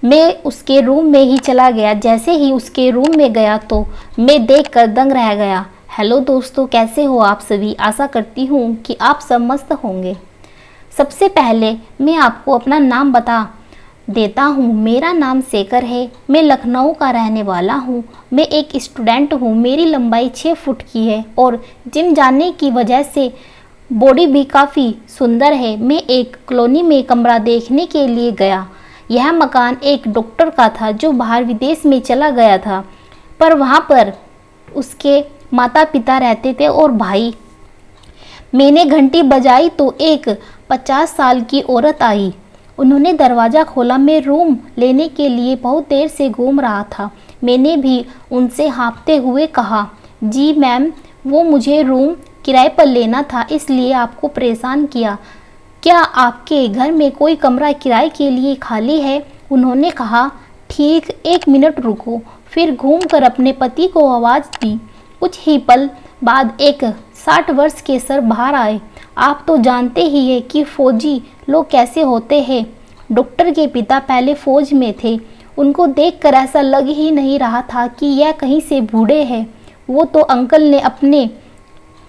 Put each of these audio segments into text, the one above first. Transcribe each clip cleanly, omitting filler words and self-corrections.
मैं उसके रूम में ही चला गया। जैसे ही उसके रूम में गया तो मैं देखकर दंग रह गया। हेलो दोस्तों, कैसे हो आप सभी? आशा करती हूँ कि आप सब मस्त होंगे। सबसे पहले मैं आपको अपना नाम बता देता हूँ। मेरा नाम शेखर है। मैं लखनऊ का रहने वाला हूँ। मैं एक स्टूडेंट हूँ। मेरी लंबाई 6 फुट की है और जिम जाने की वजह से बॉडी भी काफ़ी सुंदर है। मैं एक कॉलोनी में कमरा देखने के लिए गया। यह मकान एक डॉक्टर का था जो बाहर विदेश में चला गया था, पर वहाँ पर उसके माता पिता रहते थे और भाई। मैंने घंटी बजाई तो एक 50 साल की औरत आई। उन्होंने दरवाज़ा खोला। मैं रूम लेने के लिए बहुत देर से घूम रहा था। मैंने भी उनसे हाँफते हुए कहा, जी मैम, वो मुझे रूम किराए पर लेना था, इसलिए आपको परेशान किया। क्या आपके घर में कोई कमरा किराए के लिए खाली है? उन्होंने कहा, ठीक, 1 मिनट रुको। फिर घूमकर अपने पति को आवाज़ दी। कुछ ही पल बाद एक 60 वर्ष के सर बाहर आए। आप तो जानते ही हैं कि फौजी लोग कैसे होते हैं। डॉक्टर के पिता पहले फौज में थे। उनको देखकर ऐसा लग ही नहीं रहा था कि यह कहीं से बूढ़े हैं। वो तो अंकल ने अपने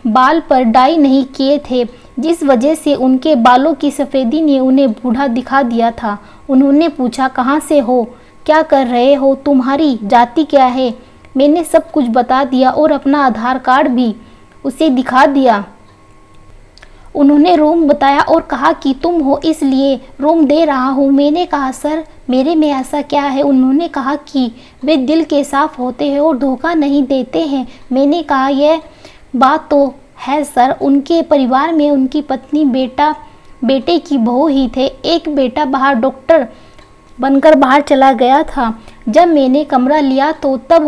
बाल पर डाई नहीं किए थे, जिस वजह से उनके बालों की सफ़ेदी ने उन्हें बूढ़ा दिखा दिया था। उन्होंने पूछा, कहाँ से हो, क्या कर रहे हो, तुम्हारी जाति क्या है? मैंने सब कुछ बता दिया और अपना आधार कार्ड भी उसे दिखा दिया। उन्होंने रूम बताया और कहा कि तुम हो इसलिए रूम दे रहा हूँ। मैंने कहा, सर मेरे में ऐसा क्या है? उन्होंने कहा कि वे दिल के साफ होते हैं और धोखा नहीं देते हैं। मैंने कहा, यह बात तो है सर, उनके परिवार में उनकी पत्नी, बेटे की बहू ही थे। एक बेटा बाहर डॉक्टर बनकर बाहर चला गया था। जब मैंने कमरा लिया तो तब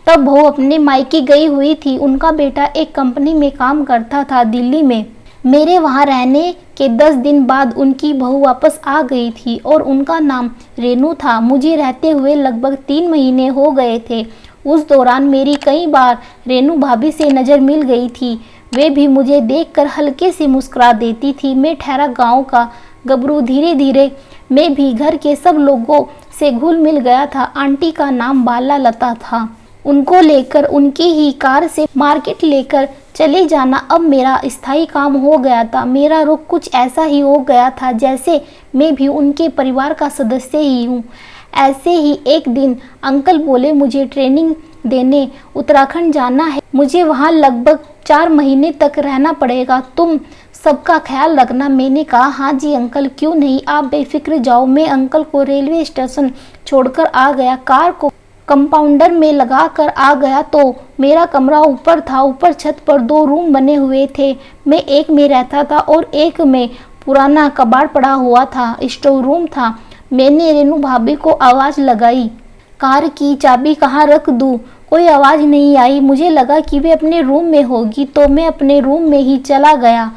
बहू अपने मायके गई हुई थी। उनका बेटा एक कंपनी में काम करता था दिल्ली में। मेरे वहाँ रहने के 10 दिन बाद उनकी बहू वापस आ गई थी और उनका नाम रेनू था। मुझे रहते हुए लगभग 3 महीने हो गए थे। उस दौरान मेरी कई बार रेनू भाभी से नज़र मिल गई थी। वे भी मुझे देखकर हल्के से मुस्कुरा देती थी। मैं ठहरा गांव का गबरू। धीरे धीरे मैं भी घर के सब लोगों से घुल मिल गया था। आंटी का नाम बाला लता था। उनको लेकर उनकी ही कार से मार्केट लेकर चले जाना अब मेरा स्थायी काम हो गया था। मेरा रुख कुछ ऐसा ही हो गया था जैसे मैं भी उनके परिवार का सदस्य ही हूँ। ऐसे ही एक दिन अंकल बोले, मुझे ट्रेनिंग देने उत्तराखंड जाना है। मुझे वहाँ लगभग 4 महीने तक रहना पड़ेगा। तुम सबका ख्याल रखना। मैंने कहा, हाँ जी अंकल, क्यों नहीं, आप बेफिक्र जाओ। मैं अंकल को रेलवे स्टेशन छोड़कर आ गया। कार को कंपाउंडर में लगा कर आ गया तो मेरा कमरा ऊपर था। ऊपर छत पर 2 रूम बने हुए थे। मैं एक में रहता था और एक में पुराना कबाड़ पड़ा हुआ था, स्टोर रूम था। मैंने रेनू भाभी को आवाज़ लगाई, कार की चाबी कहाँ रख दूँ? कोई आवाज़ नहीं आई। मुझे लगा कि वे अपने रूम में होगी तो मैं अपने रूम में ही चला गया।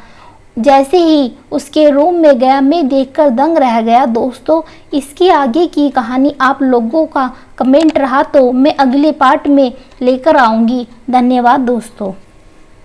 जैसे ही उसके रूम में गया मैं देखकर दंग रह गया। दोस्तों, इसकी आगे की कहानी आप लोगों का कमेंट रहा तो मैं अगले पार्ट में लेकर आऊँगी। धन्यवाद दोस्तों।